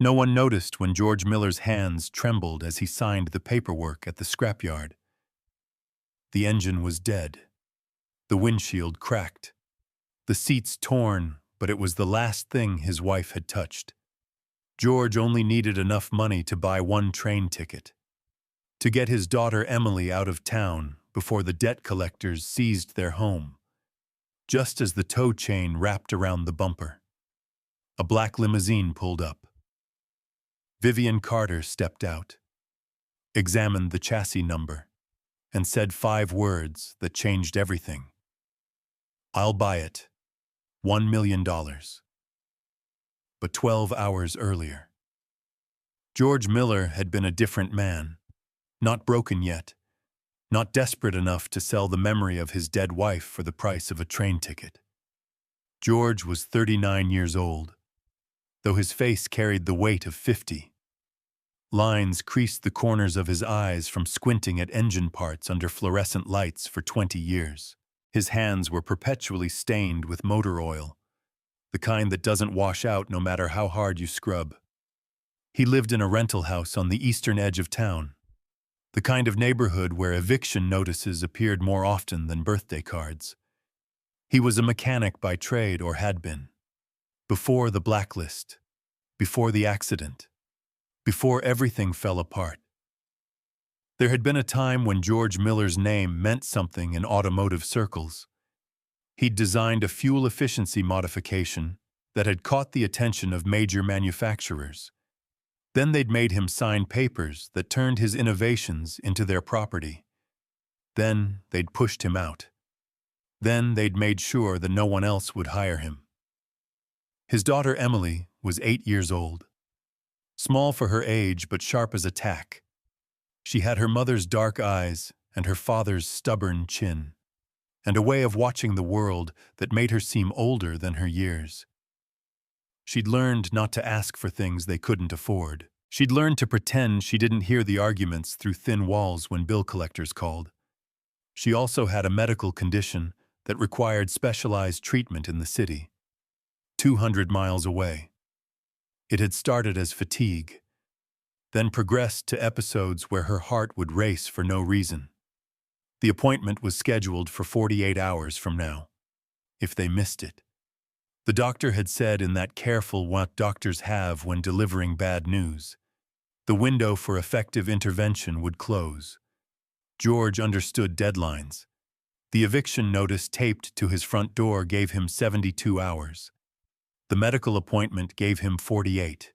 No one noticed when George Miller's hands trembled as he signed the paperwork at the scrapyard. The engine was dead. The windshield cracked. The seats torn, but it was the last thing his wife had touched. George only needed enough money to buy one train ticket, to get his daughter Emily out of town before the debt collectors seized their home. Just as the tow chain wrapped around the bumper, a black limousine pulled up. Vivian Carter stepped out, examined the chassis number, and said 5 words that changed everything. "I'll buy it. $1 million. But 12 hours earlier, George Miller had been a different man, not broken yet, not desperate enough to sell the memory of his dead wife for the price of a train ticket. George was 39 years old, though his face carried the weight of 50. Lines creased the corners of his eyes from squinting at engine parts under fluorescent lights for 20 years. His hands were perpetually stained with motor oil, the kind that doesn't wash out no matter how hard you scrub. He lived in a rental house on the eastern edge of town, the kind of neighborhood where eviction notices appeared more often than birthday cards. He was a mechanic by trade, or had been. Before the blacklist, before the accident, before everything fell apart. There had been a time when George Miller's name meant something in automotive circles. He'd designed a fuel efficiency modification that had caught the attention of major manufacturers. Then they'd made him sign papers that turned his innovations into their property. Then they'd pushed him out. Then they'd made sure that no one else would hire him. His daughter Emily was 8 years old. Small for her age, but sharp as a tack. She had her mother's dark eyes and her father's stubborn chin, and a way of watching the world that made her seem older than her years. She'd learned not to ask for things they couldn't afford. She'd learned to pretend she didn't hear the arguments through thin walls when bill collectors called. She also had a medical condition that required specialized treatment in the city, 200 miles away. It had started as fatigue, then progressed to episodes where her heart would race for no reason. The appointment was scheduled for 48 hours from now, if they missed it. The doctor had said in that careful what doctors have when delivering bad news, the window for effective intervention would close. George understood deadlines. The eviction notice taped to his front door gave him 72 hours. The medical appointment gave him 48.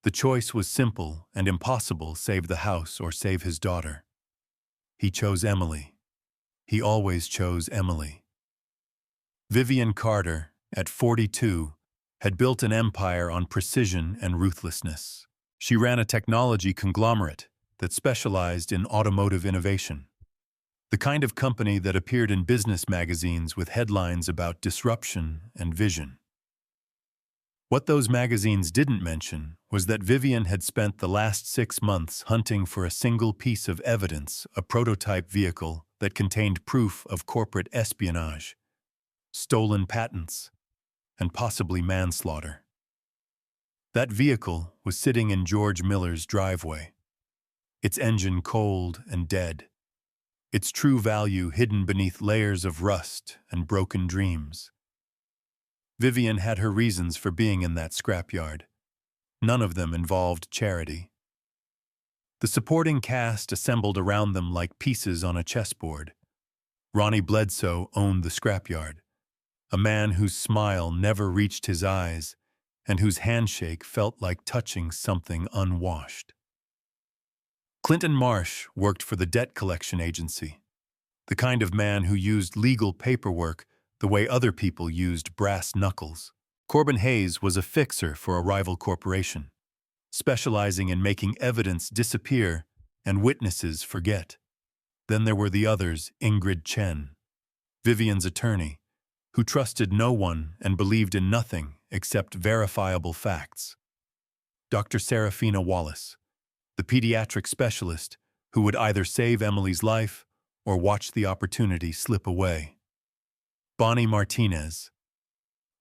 The choice was simple and impossible: save the house or save his daughter. He chose Emily. He always chose Emily. Vivian Carter, at 42, had built an empire on precision and ruthlessness. She ran a technology conglomerate that specialized in automotive innovation, the kind of company that appeared in business magazines with headlines about disruption and vision. What those magazines didn't mention was that Vivian had spent the last 6 months hunting for a single piece of evidence, a prototype vehicle that contained proof of corporate espionage, stolen patents, and possibly manslaughter. That vehicle was sitting in George Miller's driveway, its engine cold and dead, its true value hidden beneath layers of rust and broken dreams. Vivian had her reasons for being in that scrapyard. None of them involved charity. The supporting cast assembled around them like pieces on a chessboard. Ronnie Bledsoe owned the scrapyard, a man whose smile never reached his eyes and whose handshake felt like touching something unwashed. Clinton Marsh worked for the debt collection agency, the kind of man who used legal paperwork the way other people used brass knuckles. Corbin Hayes was a fixer for a rival corporation, specializing in making evidence disappear and witnesses forget. Then there were the others: Ingrid Chen, Vivian's attorney, who trusted no one and believed in nothing except verifiable facts. Dr. Serafina Wallace, the pediatric specialist who would either save Emily's life or watch the opportunity slip away. Bonnie Martinez,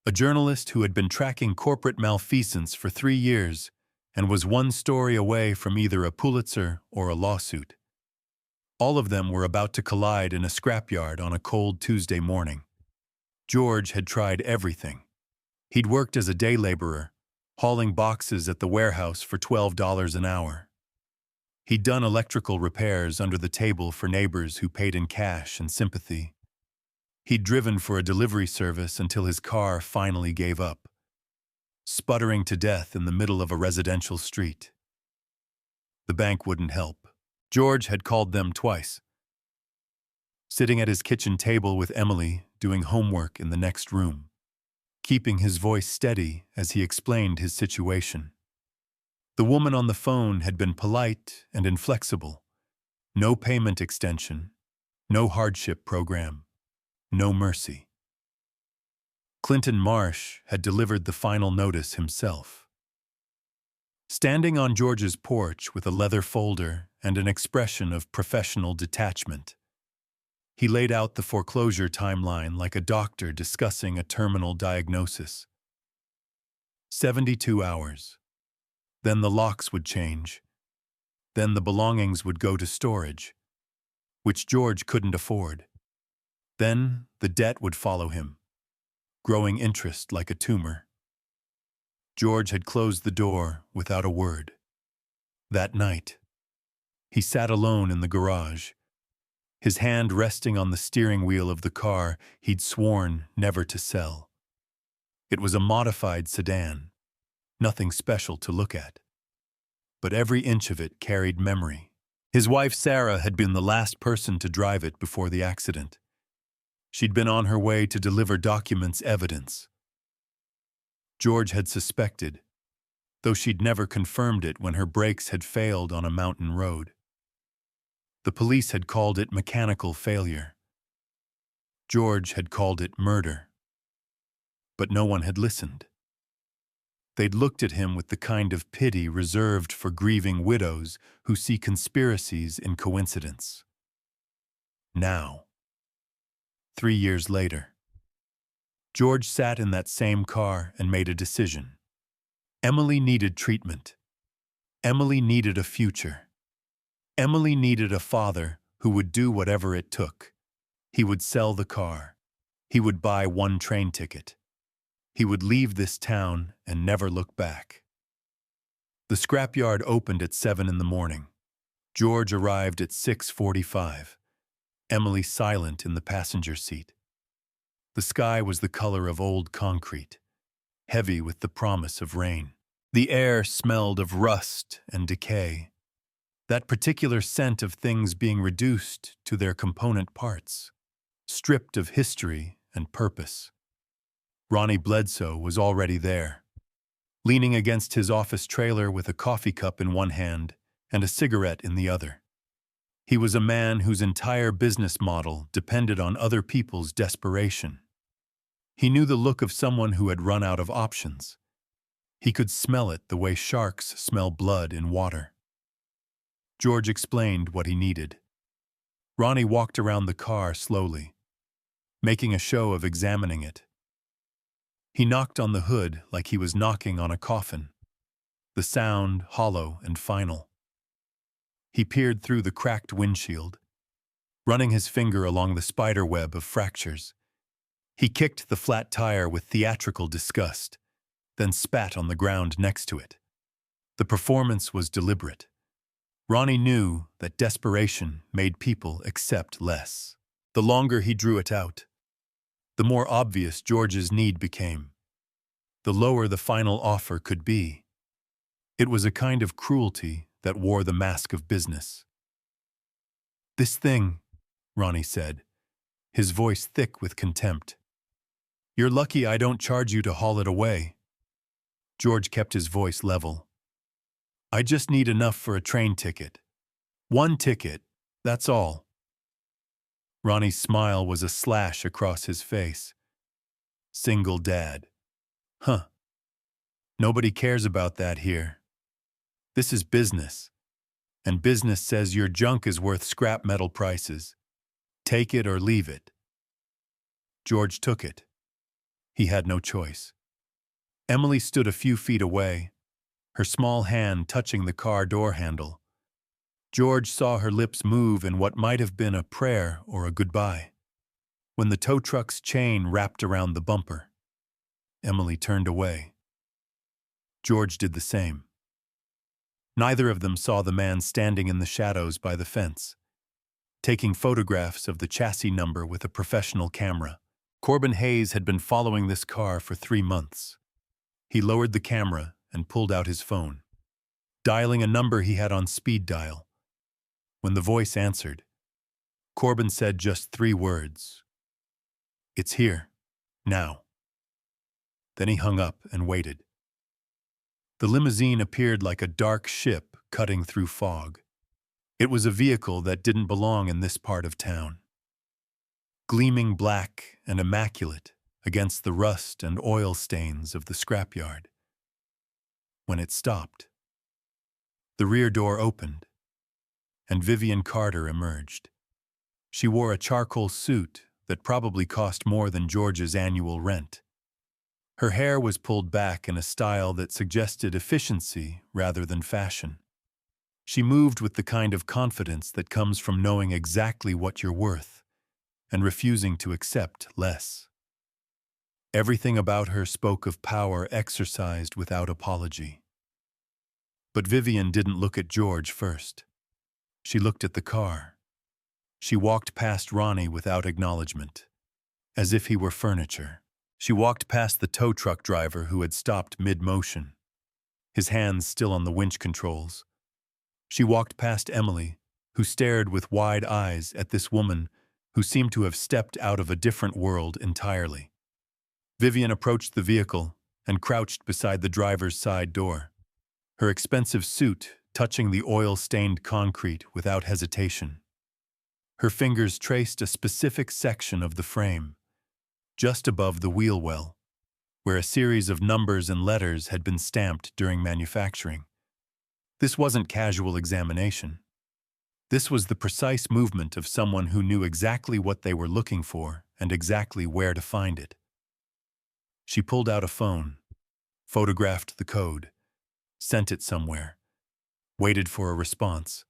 a journalist who had been tracking corporate malfeasance for 3 years and was one story away from either a Pulitzer or a lawsuit. All of them were about to collide in a scrapyard on a cold Tuesday morning. George had tried everything. He'd worked as a day laborer, hauling boxes at the warehouse for $12 an hour. He'd done electrical repairs under the table for neighbors who paid in cash and sympathy. He'd driven for a delivery service until his car finally gave up, sputtering to death in the middle of a residential street. The bank wouldn't help. George had called them twice. Sitting at his kitchen table with Emily, doing homework in the next room, keeping his voice steady as he explained his situation. The woman on the phone had been polite and inflexible. No payment extension, no hardship program, no mercy. Clinton Marsh had delivered the final notice himself. Standing on George's porch with a leather folder and an expression of professional detachment, he laid out the foreclosure timeline like a doctor discussing a terminal diagnosis. 72 hours. Then the locks would change. Then the belongings would go to storage, which George couldn't afford. Then the debt would follow him, growing interest like a tumor. George had closed the door without a word. That night, he sat alone in the garage, his hand resting on the steering wheel of the car he'd sworn never to sell. It was a modified sedan, nothing special to look at. But every inch of it carried memory. His wife Sarah had been the last person to drive it before the accident. She'd been on her way to deliver documents evidence. George had suspected, though she'd never confirmed it when her brakes had failed on a mountain road. The police had called it mechanical failure. George had called it murder. But no one had listened. They'd looked at him with the kind of pity reserved for grieving widows who see conspiracies in coincidence. Now, 3 years later, George sat in that same car and made a decision. Emily needed treatment. Emily needed a future. Emily needed a father who would do whatever it took. He would sell the car. He would buy one train ticket. He would leave this town and never look back. The scrapyard opened at 7 in the morning. George arrived at 6:45. Emily silent in the passenger seat. The sky was the color of old concrete, heavy with the promise of rain. The air smelled of rust and decay, that particular scent of things being reduced to their component parts, stripped of history and purpose. Ronnie Bledsoe was already there, leaning against his office trailer with a coffee cup in one hand and a cigarette in the other. He was a man whose entire business model depended on other people's desperation. He knew the look of someone who had run out of options. He could smell it the way sharks smell blood in water. George explained what he needed. Ronnie walked around the car slowly, making a show of examining it. He knocked on the hood like he was knocking on a coffin, the sound hollow and final. He peered through the cracked windshield, running his finger along the spider web of fractures. He kicked the flat tire with theatrical disgust, then spat on the ground next to it. The performance was deliberate. Ronnie knew that desperation made people accept less. The longer he drew it out, the more obvious George's need became, the lower the final offer could be. It was a kind of cruelty that wore the mask of business. "This thing," Ronnie said, his voice thick with contempt. "You're lucky I don't charge you to haul it away." George kept his voice level. "I just need enough for a train ticket. One ticket, that's all." Ronnie's smile was a slash across his face. "Single dad. Huh. Nobody cares about that here. This is business, and business says your junk is worth scrap metal prices. Take it or leave it." George took it. He had no choice. Emily stood a few feet away, her small hand touching the car door handle. George saw her lips move in what might have been a prayer or a goodbye. When the tow truck's chain wrapped around the bumper, Emily turned away. George did the same. Neither of them saw the man standing in the shadows by the fence, taking photographs of the chassis number with a professional camera. Corbin Hayes had been following this car for 3 months. He lowered the camera and pulled out his phone, dialing a number he had on speed dial. When the voice answered, Corbin said just 3 words. "It's here, now." Then he hung up and waited. The limousine appeared like a dark ship cutting through fog. It was a vehicle that didn't belong in this part of town. Gleaming black and immaculate against the rust and oil stains of the scrapyard. When it stopped, the rear door opened, and Vivian Carter emerged. She wore a charcoal suit that probably cost more than George's annual rent. Her hair was pulled back in a style that suggested efficiency rather than fashion. She moved with the kind of confidence that comes from knowing exactly what you're worth and refusing to accept less. Everything about her spoke of power exercised without apology. But Vivian didn't look at George first. She looked at the car. She walked past Ronnie without acknowledgement, as if he were furniture. She walked past the tow truck driver who had stopped mid-motion, his hands still on the winch controls. She walked past Emily, who stared with wide eyes at this woman who seemed to have stepped out of a different world entirely. Vivian approached the vehicle and crouched beside the driver's side door, her expensive suit touching the oil-stained concrete without hesitation. Her fingers traced a specific section of the frame, just above the wheel well, where a series of numbers and letters had been stamped during manufacturing. This wasn't casual examination. This was the precise movement of someone who knew exactly what they were looking for and exactly where to find it. She pulled out a phone, photographed the code, sent it somewhere, waited for a response.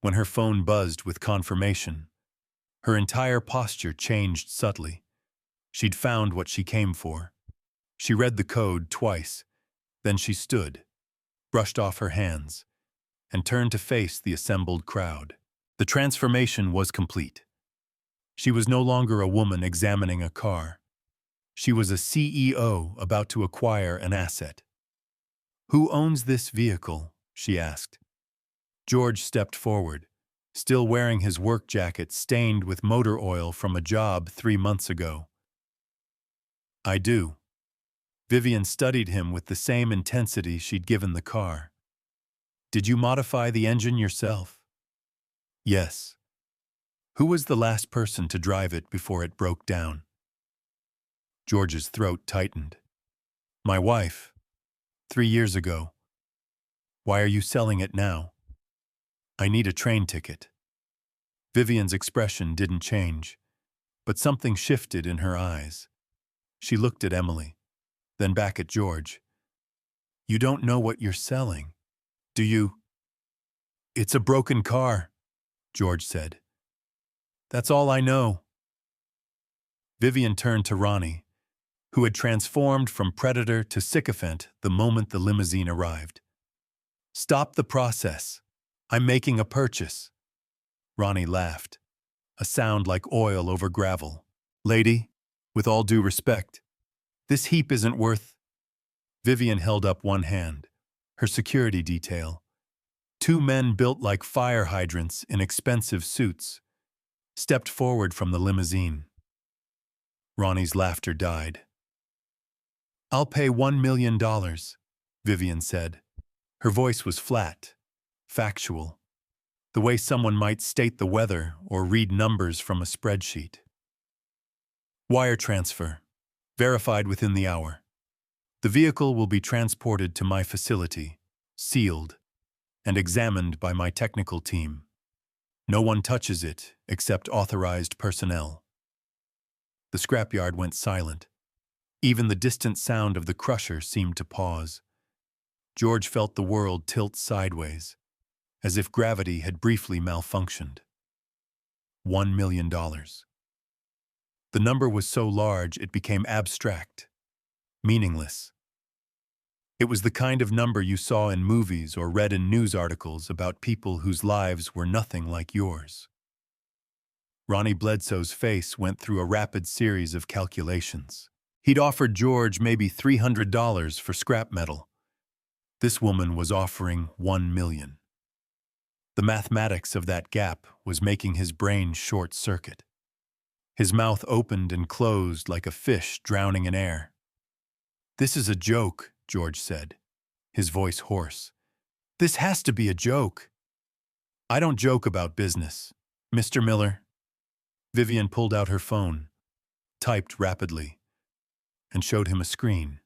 When her phone buzzed with confirmation, her entire posture changed subtly. She'd found what she came for. She read the code twice, then she stood, brushed off her hands, and turned to face the assembled crowd. The transformation was complete. She was no longer a woman examining a car. She was a CEO about to acquire an asset. "Who owns this vehicle?" she asked. George stepped forward, still wearing his work jacket stained with motor oil from a job 3 months ago. "I do." Vivian studied him with the same intensity she'd given the car. "Did you modify the engine yourself?" "Yes." "Who was the last person to drive it before it broke down?" George's throat tightened. "My wife. 3 years ago." "Why are you selling it now?" "I need a train ticket." Vivian's expression didn't change, but something shifted in her eyes. She looked at Emily, then back at George. "You don't know what you're selling, do you?" "It's a broken car," George said. "That's all I know." Vivian turned to Ronnie, who had transformed from predator to sycophant the moment the limousine arrived. "Stop the process. I'm making a purchase." Ronnie laughed, a sound like oil over gravel. "Lady, with all due respect, this heap isn't worth—" Vivian held up one hand, her security detail. 2 men built like fire hydrants in expensive suits stepped forward from the limousine. Ronnie's laughter died. "I'll pay $1 million, Vivian said. Her voice was flat, factual, the way someone might state the weather or read numbers from a spreadsheet. "Wire transfer. Verified within the hour. The vehicle will be transported to my facility, sealed, and examined by my technical team. No one touches it except authorized personnel." The scrapyard went silent. Even the distant sound of the crusher seemed to pause. George felt the world tilt sideways, as if gravity had briefly malfunctioned. $1 million. The number was so large it became abstract, meaningless. It was the kind of number you saw in movies or read in news articles about people whose lives were nothing like yours. Ronnie Bledsoe's face went through a rapid series of calculations. He'd offered George maybe $300 for scrap metal. This woman was offering $1 million. The mathematics of that gap was making his brain short-circuit. His mouth opened and closed like a fish drowning in air. "This is a joke," George said, his voice hoarse. "This has to be a joke." "I don't joke about business, Mr. Miller." Vivian pulled out her phone, typed rapidly, and showed him a screen.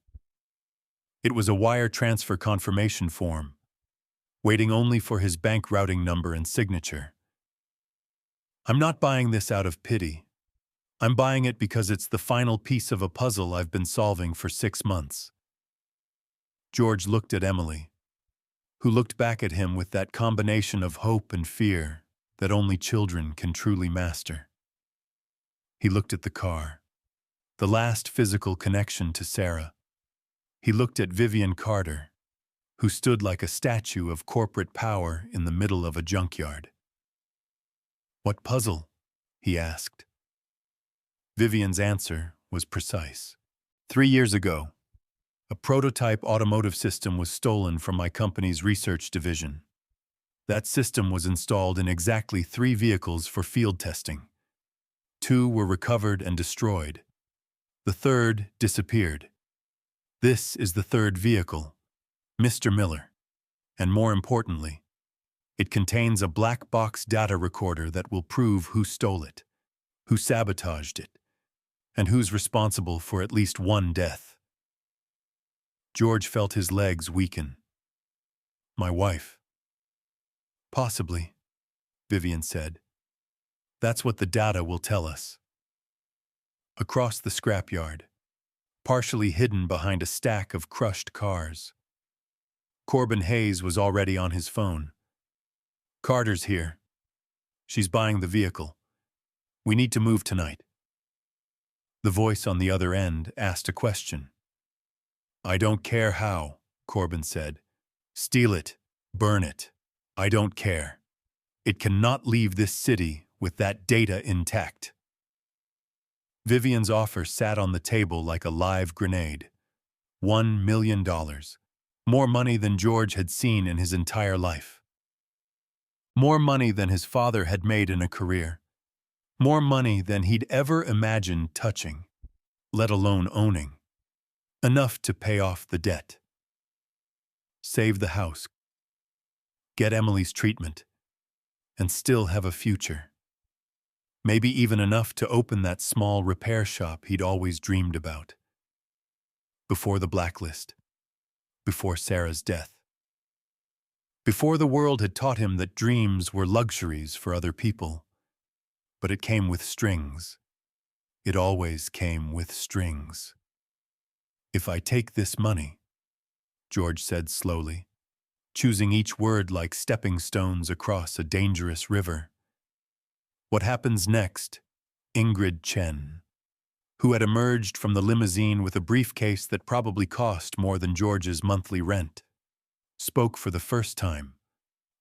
It was a wire transfer confirmation form, waiting only for his bank routing number and signature. "I'm not buying this out of pity. I'm buying it because it's the final piece of a puzzle I've been solving for 6 months." George looked at Emily, who looked back at him with that combination of hope and fear that only children can truly master. He looked at the car, the last physical connection to Sarah. He looked at Vivian Carter, who stood like a statue of corporate power in the middle of a junkyard. "What puzzle?" he asked. Vivian's answer was precise. 3 years ago, a prototype automotive system was stolen from my company's research division. That system was installed in exactly 3 vehicles for field testing. 2 were recovered and destroyed. The third disappeared. This is the third vehicle, Mr. Miller. And more importantly, it contains a black box data recorder that will prove who stole it, who sabotaged it, and who's responsible for at least 1 death. George felt his legs weaken. "My wife." "Possibly," Vivian said. "That's what the data will tell us." Across the scrapyard, partially hidden behind a stack of crushed cars, Corbin Hayes was already on his phone. "Carter's here. She's buying the vehicle. We need to move tonight." The voice on the other end asked a question. "I don't care how," Corbin said. "Steal it, burn it. I don't care. It cannot leave this city with that data intact." Vivian's offer sat on the table like a live grenade. $1 million. More money than George had seen in his entire life. More money than his father had made in a career. More money than he'd ever imagined touching, let alone owning. Enough to pay off the debt. Save the house. Get Emily's treatment. And still have a future. Maybe even enough to open that small repair shop he'd always dreamed about. Before the blacklist. Before Sarah's death. Before the world had taught him that dreams were luxuries for other people. But it came with strings. It always came with strings. "If I take this money," George said slowly, choosing each word like stepping stones across a dangerous river. "What happens next?" Ingrid Chen, who had emerged from the limousine with a briefcase that probably cost more than George's monthly rent, spoke for the first time.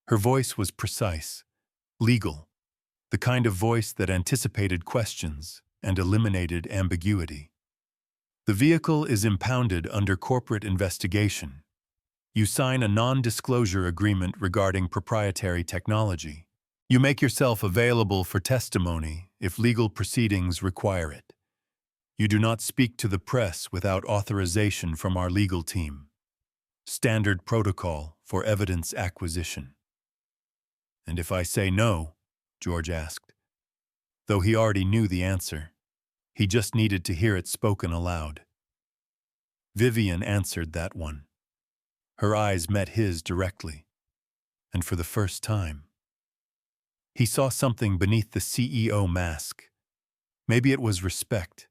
Her voice was precise, legal, the kind of voice that anticipated questions and eliminated ambiguity. "The vehicle is impounded under corporate investigation. You sign a non-disclosure agreement regarding proprietary technology. You make yourself available for testimony if legal proceedings require it. You do not speak to the press without authorization from our legal team. Standard protocol for evidence acquisition." "And if I say no?" George asked. Though he already knew the answer, he just needed to hear it spoken aloud. Vivian answered that one. Her eyes met his directly, and for the first time, he saw something beneath the CEO mask. Maybe it was respect.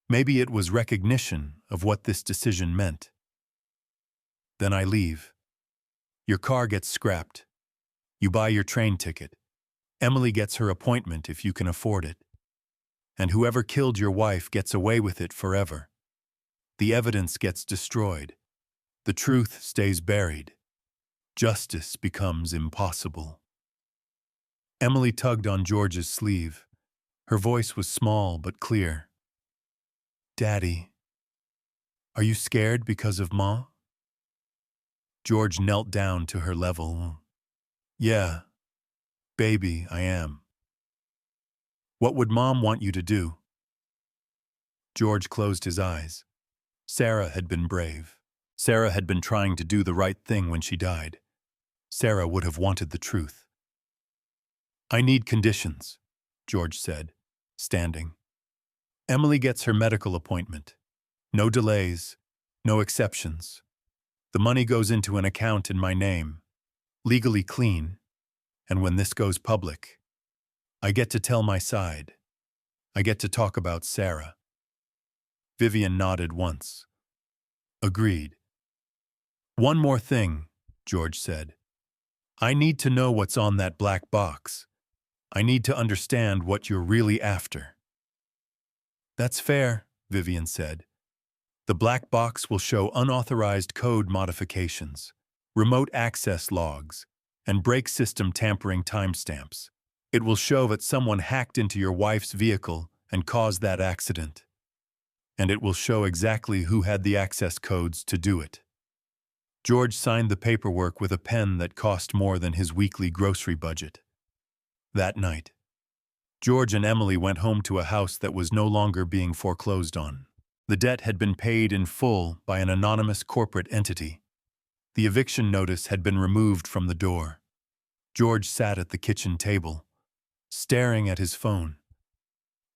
Maybe it was recognition of what this decision meant. Then I leave. Your car gets scrapped. You buy your train ticket. Emily gets her appointment if you can afford it. And whoever killed your wife gets away with it forever. The evidence gets destroyed. The truth stays buried. Justice becomes impossible. Emily tugged on George's sleeve. Her voice was small but clear. Daddy, are you scared because of Ma? George knelt down to her level. Yeah, baby, I am. What would Mom want you to do? George closed his eyes. Sarah had been brave. Sarah had been trying to do the right thing when she died. Sarah would have wanted the truth. I need conditions, George said, standing. Emily gets her medical appointment. No delays, no exceptions. The money goes into an account in my name, legally clean, and when this goes public, I get to tell my side. I get to talk about Sarah. Vivian nodded once. Agreed. One more thing, George said. I need to know what's on that black box. I need to understand what you're really after. That's fair, Vivian said. The black box will show unauthorized code modifications, remote access logs, and brake system tampering timestamps. It will show that someone hacked into your wife's vehicle and caused that accident. And it will show exactly who had the access codes to do it. George signed the paperwork with a pen that cost more than his weekly grocery budget. That night, George and Emily went home to a house that was no longer being foreclosed on. The debt had been paid in full by an anonymous corporate entity. The eviction notice had been removed from the door. George sat at the kitchen table, staring at his phone,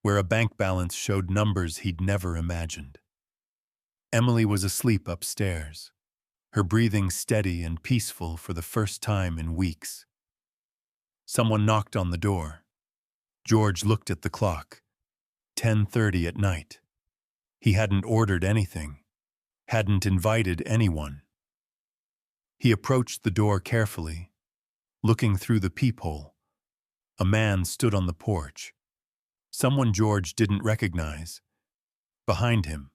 where a bank balance showed numbers he'd never imagined. Emily was asleep upstairs, her breathing steady and peaceful for the first time in weeks. Someone knocked on the door. George looked at the clock. 10:30 at night. He hadn't ordered anything, hadn't invited anyone. He approached the door carefully, looking through the peephole. A man stood on the porch. Someone George didn't recognize. Behind him,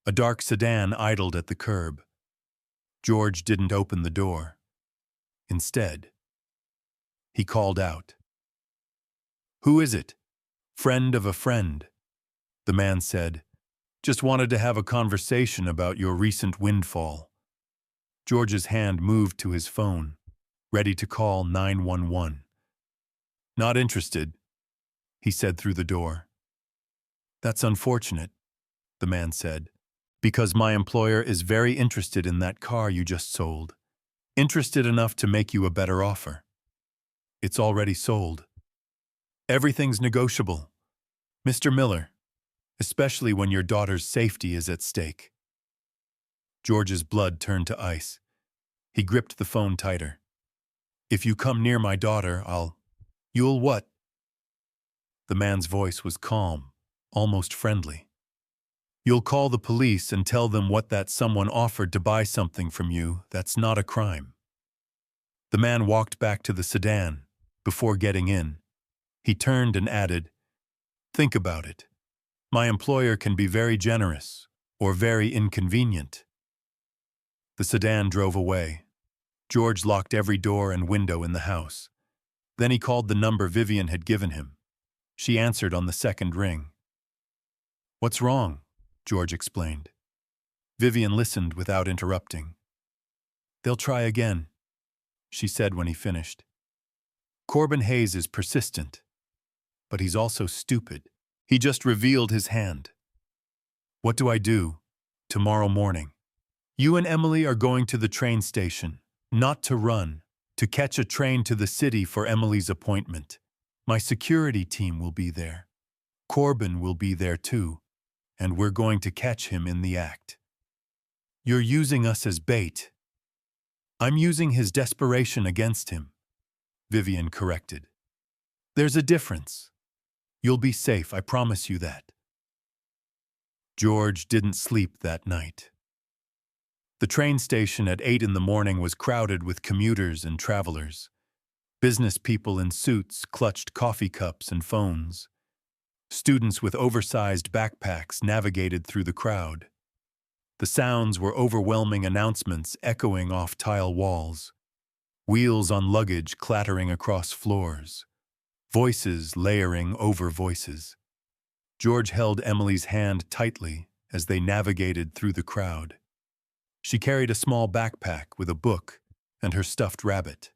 a dark sedan idled at the curb. George didn't open the door. Instead, he called out. Who is it? Friend of a friend. The man said, just wanted to have a conversation about your recent windfall. George's hand moved to his phone, ready to call 911. Not interested, he said through the door. That's unfortunate, the man said, because my employer is very interested in that car you just sold. Interested enough to make you a better offer. It's already sold. Everything's negotiable, Mr. Miller, especially when your daughter's safety is at stake. George's blood turned to ice. He gripped the phone tighter. If you come near my daughter, You'll what? The man's voice was calm, almost friendly. You'll call the police and tell them what that someone offered to buy something from you that's not a crime. The man walked back to the sedan before getting in. He turned and added, think about it. My employer can be very generous or very inconvenient. The sedan drove away. George locked every door and window in the house. Then he called the number Vivian had given him. She answered on the second ring. What's wrong? George explained. Vivian listened without interrupting. They'll try again, she said when he finished. Corbin Hayes is persistent, but he's also stupid. He just revealed his hand. What do I do? Tomorrow morning. You and Emily are going to the train station, not to run, to catch a train to the city for Emily's appointment. My security team will be there. Corbin will be there too, and we're going to catch him in the act. You're using us as bait. I'm using his desperation against him, Vivian corrected. There's a difference. You'll be safe, I promise you that. George didn't sleep that night. The train station at 8 in the morning was crowded with commuters and travelers. Business people in suits clutched coffee cups and phones. Students with oversized backpacks navigated through the crowd. The sounds were overwhelming announcements echoing off tile walls. Wheels on luggage clattering across floors. Voices layering over voices. George held Emily's hand tightly as they navigated through the crowd. She carried a small backpack with a book and her stuffed rabbit,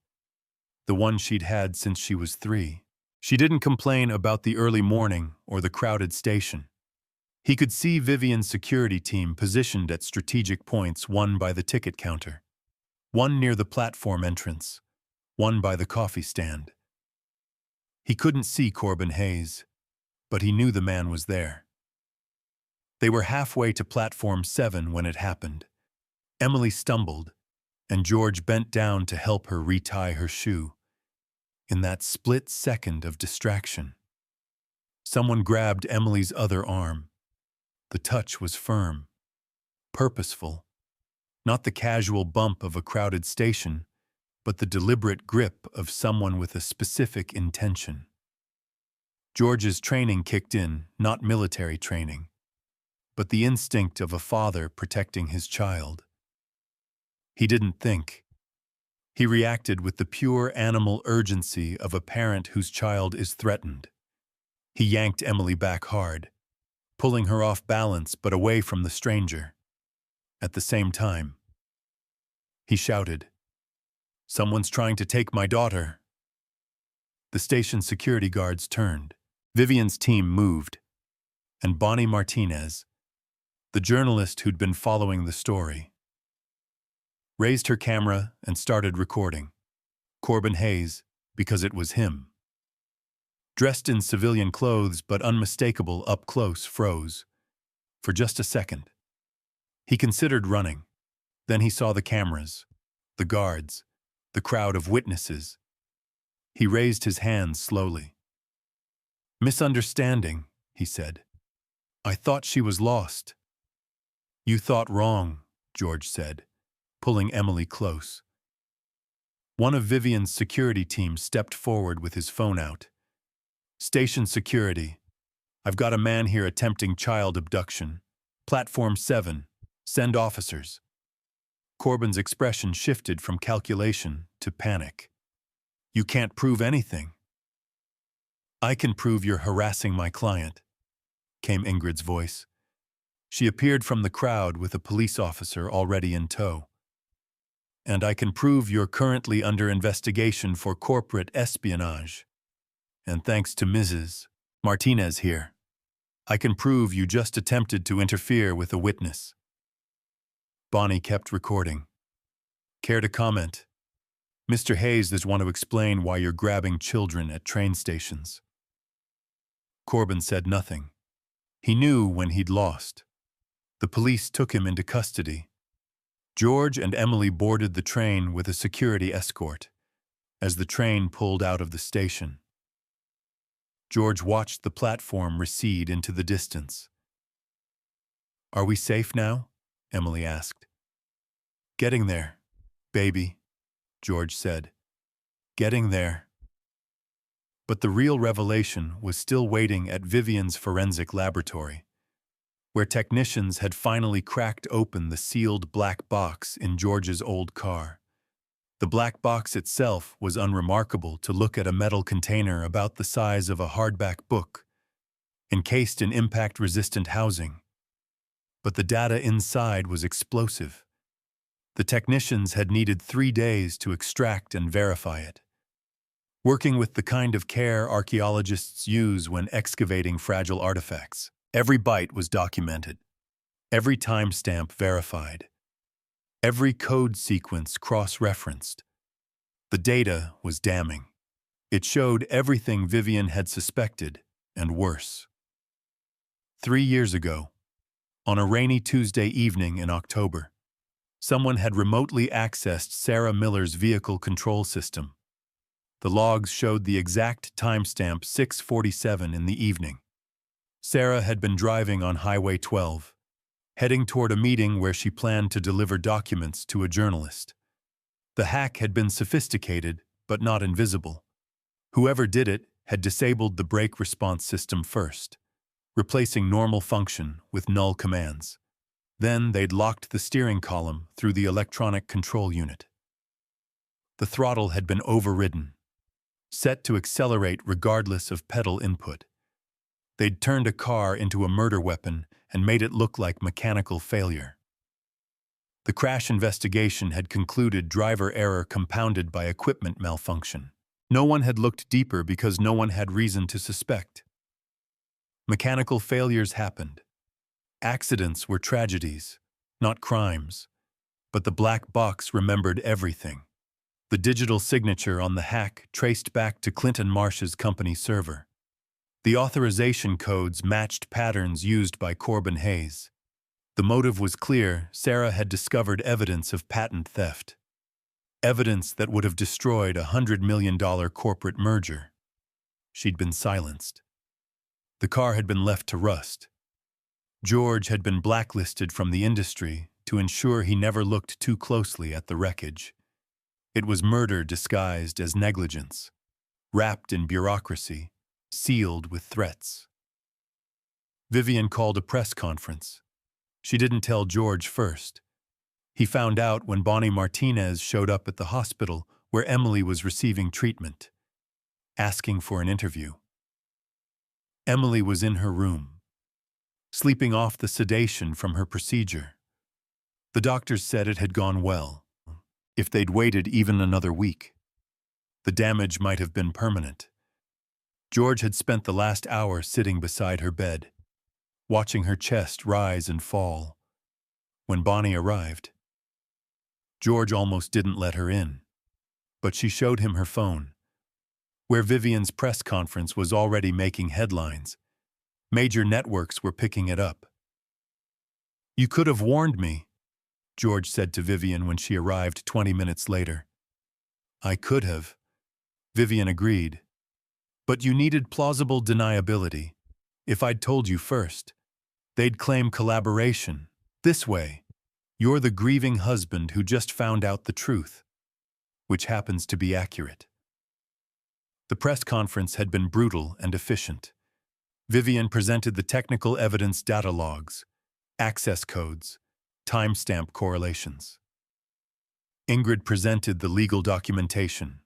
the one she'd had since she was 3. She didn't complain about the early morning or the crowded station. He could see Vivian's security team positioned at strategic points, one by the ticket counter, one near the platform entrance, one by the coffee stand. He couldn't see Corbin Hayes, but he knew the man was there. They were halfway to platform 7 when it happened. Emily stumbled, and George bent down to help her retie her shoe. In that split second of distraction, someone grabbed Emily's other arm. The touch was firm, purposeful, not the casual bump of a crowded station, but the deliberate grip of someone with a specific intention. George's training kicked in, not military training, but the instinct of a father protecting his child. He didn't think. He reacted with the pure animal urgency of a parent whose child is threatened. He yanked Emily back hard, pulling her off balance but away from the stranger. At the same time, he shouted, "Someone's trying to take my daughter." The station security guards turned. Vivian's team moved, and Bonnie Martinez, the journalist who'd been following the story, raised her camera and started recording. Corbin Hayes, because it was him. Dressed in civilian clothes but unmistakable up close, froze. For just a second. He considered running. Then he saw the cameras, the guards, the crowd of witnesses. He raised his hands slowly. "Misunderstanding," he said. "I thought she was lost." "You thought wrong," George said, pulling Emily close. One of Vivian's security team stepped forward with his phone out. "Station security. I've got a man here attempting child abduction. Platform 7. Send officers." Corbin's expression shifted from calculation to panic. "You can't prove anything." "I can prove you're harassing my client," came Ingrid's voice. She appeared from the crowd with a police officer already in tow. "And I can prove you're currently under investigation for corporate espionage. And thanks to Mrs. Martinez here, I can prove you just attempted to interfere with a witness." Bonnie kept recording. "Care to comment? Mr. Hayes does want to explain why you're grabbing children at train stations." Corbin said nothing. He knew when he'd lost. The police took him into custody. George and Emily boarded the train with a security escort as the train pulled out of the station. George watched the platform recede into the distance. "Are we safe now?" Emily asked. "Getting there, baby," George said. "Getting there." But the real revelation was still waiting at Vivian's forensic laboratory, where technicians had finally cracked open the sealed black box in George's old car. The black box itself was unremarkable to look at: a metal container about the size of a hardback book, encased in impact-resistant housing. But the data inside was explosive. The technicians had needed 3 days to extract and verify it, working with the kind of care archaeologists use when excavating fragile artifacts. Every byte was documented, every timestamp verified, every code sequence cross-referenced. The data was damning. It showed everything Vivian had suspected, and worse. 3 years ago, on a rainy Tuesday evening in October, someone had remotely accessed Sarah Miller's vehicle control system. The logs showed the exact timestamp: 6:47 in the evening. Sarah had been driving on Highway 12, heading toward a meeting where she planned to deliver documents to a journalist. The hack had been sophisticated, but not invisible. Whoever did it had disabled the brake response system first, replacing normal function with null commands. Then they'd locked the steering column through the electronic control unit. The throttle had been overridden, set to accelerate regardless of pedal input. They'd turned a car into a murder weapon and made it look like mechanical failure. The crash investigation had concluded driver error compounded by equipment malfunction. No one had looked deeper because no one had reason to suspect. Mechanical failures happened. Accidents were tragedies, not crimes. But the black box remembered everything. The digital signature on the hack traced back to Clinton Marsh's company server. The authorization codes matched patterns used by Corbin Hayes. The motive was clear: Sarah had discovered evidence of patent theft. Evidence that would have destroyed a $100 million corporate merger. She'd been silenced. The car had been left to rust. George had been blacklisted from the industry to ensure he never looked too closely at the wreckage. It was murder disguised as negligence, wrapped in bureaucracy, sealed with threats. Vivian called a press conference. She didn't tell George first. He found out when Bonnie Martinez showed up at the hospital where Emily was receiving treatment, asking for an interview. Emily was in her room, sleeping off the sedation from her procedure. The doctors said it had gone well. If they'd waited even another week, the damage might have been permanent. George had spent the last hour sitting beside her bed, watching her chest rise and fall. When Bonnie arrived, George almost didn't let her in, but she showed him her phone, where Vivian's press conference was already making headlines. Major networks were picking it up. "You could have warned me," George said to Vivian when she arrived 20 minutes later. "I could have," Vivian agreed. "But you needed plausible deniability. If I'd told you first, they'd claim collaboration. This way, you're the grieving husband who just found out the truth," which happens to be accurate. The press conference had been brutal and efficient. Vivian presented the technical evidence data logs, access codes, timestamp correlations. Ingrid presented the legal documentation.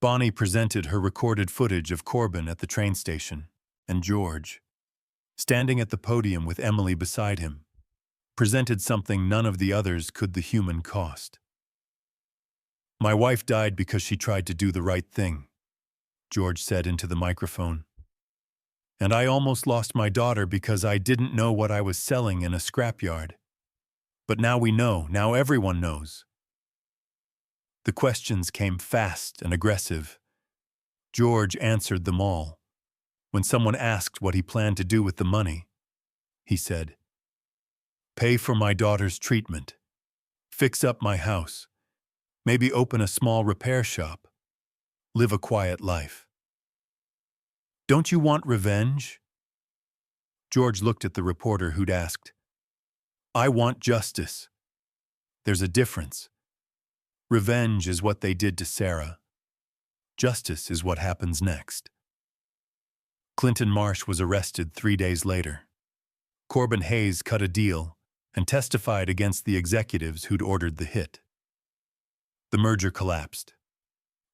Bonnie presented her recorded footage of Corbin at the train station, and George, standing at the podium with Emily beside him, presented something none of the others could: the human cost. "My wife died because she tried to do the right thing," George said into the microphone. "And I almost lost my daughter because I didn't know what I was selling in a scrapyard. But now we know, now everyone knows." The questions came fast and aggressive. George answered them all. When someone asked what he planned to do with the money, he said, "Pay for my daughter's treatment, fix up my house, maybe open a small repair shop, live a quiet life." "Don't you want revenge?" George looked at the reporter who'd asked. "I want justice. There's a difference. Revenge is what they did to Sarah. Justice is what happens next." Clinton Marsh was arrested 3 days later. Corbin Hayes cut a deal and testified against the executives who'd ordered the hit. The merger collapsed.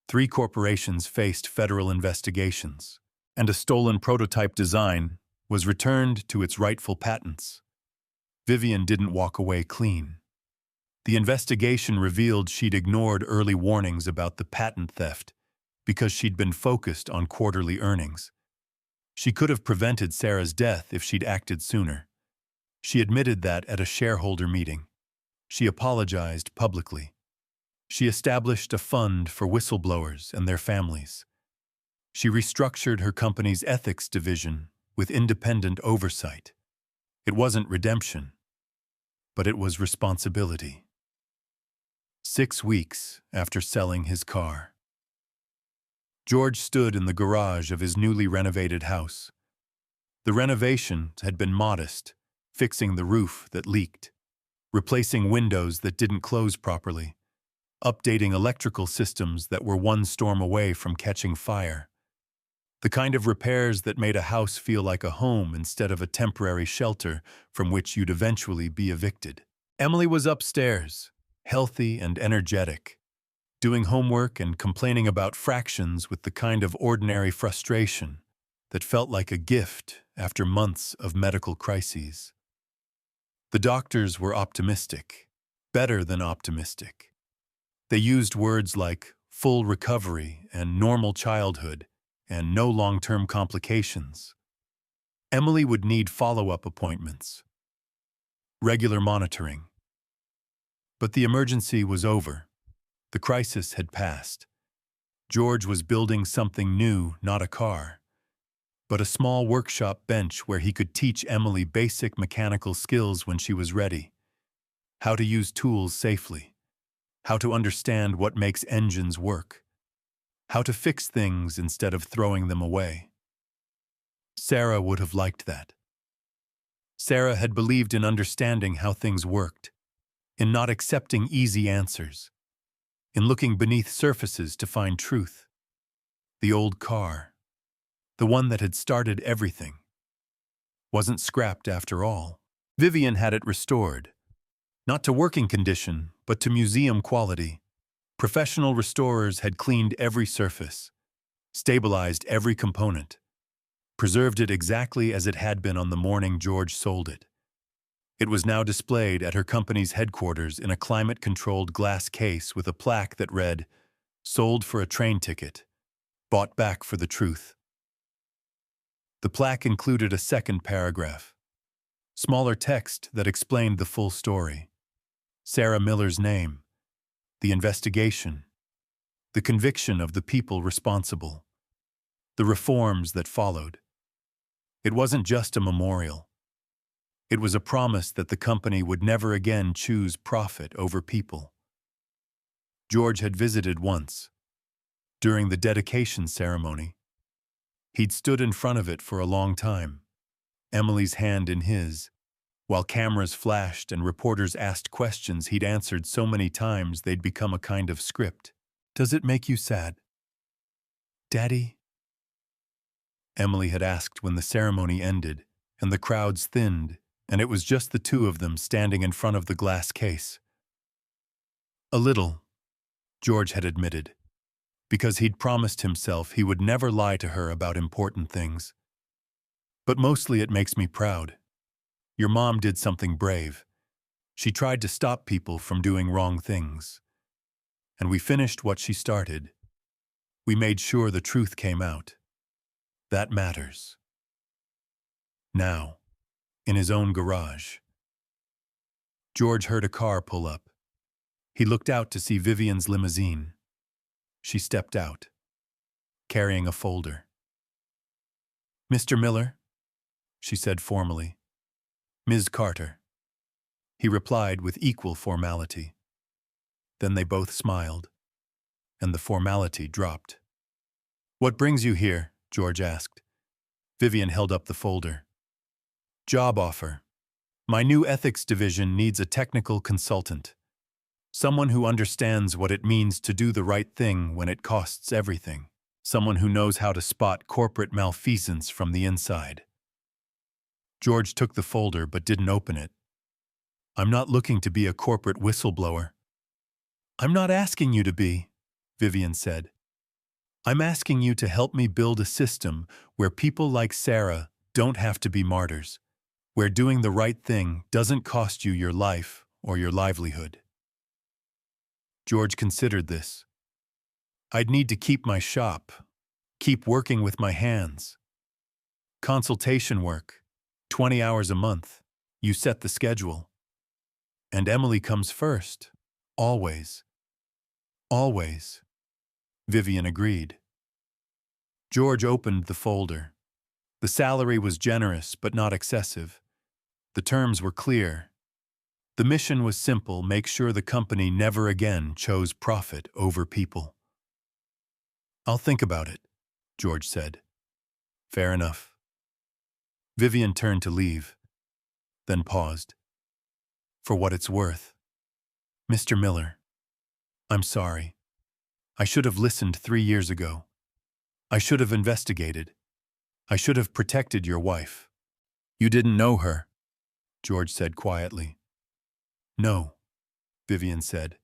3 corporations faced federal investigations, and a stolen prototype design was returned to its rightful patents. Vivian didn't walk away clean. The investigation revealed she'd ignored early warnings about the patent theft because she'd been focused on quarterly earnings. She could have prevented Sarah's death if she'd acted sooner. She admitted that at a shareholder meeting. She apologized publicly. She established a fund for whistleblowers and their families. She restructured her company's ethics division with independent oversight. It wasn't redemption, but it was responsibility. 6 weeks after selling his car, George stood in the garage of his newly renovated house. The renovation had been modest, fixing the roof that leaked, replacing windows that didn't close properly, updating electrical systems that were one storm away from catching fire. The kind of repairs that made a house feel like a home instead of a temporary shelter from which you'd eventually be evicted. Emily was upstairs, healthy and energetic, doing homework and complaining about fractions with the kind of ordinary frustration that felt like a gift after months of medical crises. The doctors were optimistic, better than optimistic. They used words like full recovery and normal childhood and no long-term complications. Emily would need follow-up appointments, regular monitoring. But the emergency was over. The crisis had passed. George was building something new, not a car, but a small workshop bench where he could teach Emily basic mechanical skills when she was ready. How to use tools safely. How to understand what makes engines work. How to fix things instead of throwing them away. Sarah would have liked that. Sarah had believed in understanding how things worked, in not accepting easy answers, in looking beneath surfaces to find truth. The old car, the one that had started everything, wasn't scrapped after all. Vivian had it restored, not to working condition, but to museum quality. Professional restorers had cleaned every surface, stabilized every component, preserved it exactly as it had been on the morning George sold it. It was now displayed at her company's headquarters in a climate-controlled glass case with a plaque that read, "Sold for a train ticket, bought back for the truth." The plaque included a second paragraph, smaller text that explained the full story. Sarah Miller's name, the investigation, the conviction of the people responsible, the reforms that followed. It wasn't just a memorial. It was a promise that the company would never again choose profit over people. George had visited once, during the dedication ceremony. He'd stood in front of it for a long time, Emily's hand in his, while cameras flashed and reporters asked questions he'd answered so many times they'd become a kind of script. "Does it make you sad, Daddy?" Emily had asked when the ceremony ended, and the crowds thinned, and it was just the two of them standing in front of the glass case. "A little," George had admitted, because he'd promised himself he would never lie to her about important things. "But mostly it makes me proud. Your mom did something brave. She tried to stop people from doing wrong things. And we finished what she started. We made sure the truth came out. That matters." Now, in his own garage, George heard a car pull up. He looked out to see Vivian's limousine. She stepped out, carrying a folder. "Mr. Miller?" she said formally. "Ms. Carter." He replied with equal formality. Then they both smiled, and the formality dropped. "What brings you here?" George asked. Vivian held up the folder. "Job offer. My new ethics division needs a technical consultant. Someone who understands what it means to do the right thing when it costs everything. Someone who knows how to spot corporate malfeasance from the inside." George took the folder but didn't open it. "I'm not looking to be a corporate whistleblower." "I'm not asking you to be," Vivian said. "I'm asking you to help me build a system where people like Sarah don't have to be martyrs, where doing the right thing doesn't cost you your life or your livelihood." George considered this. "I'd need to keep my shop, keep working with my hands. Consultation work, 20 hours a month. You set the schedule. And Emily comes first. Always. Always." Vivian agreed. George opened the folder. The salary was generous but not excessive. The terms were clear. The mission was simple: make sure the company never again chose profit over people. "I'll think about it," George said. "Fair enough." Vivian turned to leave. then paused. For what it's worth. Mr. Miller, I'm sorry. I should have listened 3 years ago. I should have investigated. I should have protected your wife. You didn't know her, George said quietly. No, Vivian said.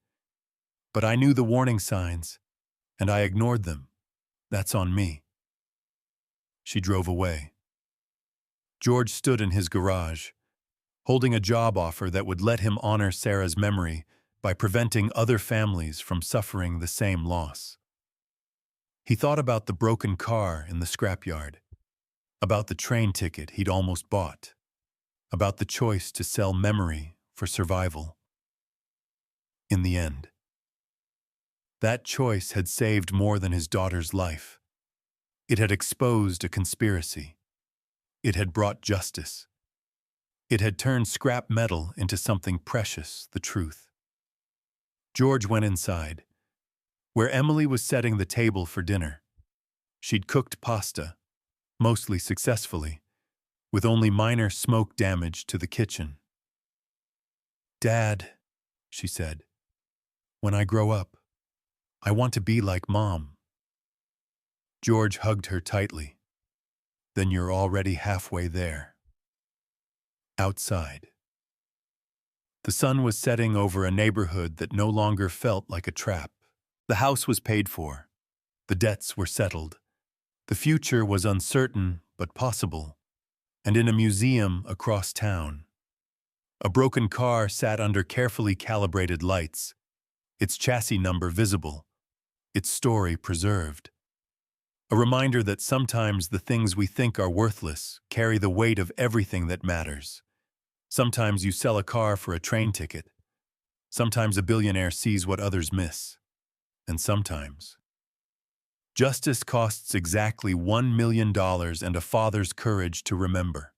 But I knew the warning signs, and I ignored them. That's on me. She drove away. George stood in his garage, holding a job offer that would let him honor Sarah's memory by preventing other families from suffering the same loss. He thought about the broken car in the scrapyard, about the train ticket he'd almost bought, about the choice to sell memory for survival. In the end, that choice had saved more than his daughter's life. It had exposed a conspiracy. It had brought justice. It had turned scrap metal into something precious, the truth. George went inside, where Emily was setting the table for dinner. She'd cooked pasta, mostly successfully, with only minor smoke damage to the kitchen. "Dad," she said, "when I grow up, I want to be like Mom." George hugged her tightly. "Then you're already halfway there." Outside. The sun was setting over a neighborhood that no longer felt like a trap. The house was paid for. The debts were settled. The future was uncertain but possible. And in a museum across town, a broken car sat under carefully calibrated lights, its chassis number visible, its story preserved. A reminder that sometimes the things we think are worthless carry the weight of everything that matters. Sometimes you sell a car for a train ticket. Sometimes a billionaire sees what others miss. And sometimes justice costs exactly $1 million and a father's courage to remember.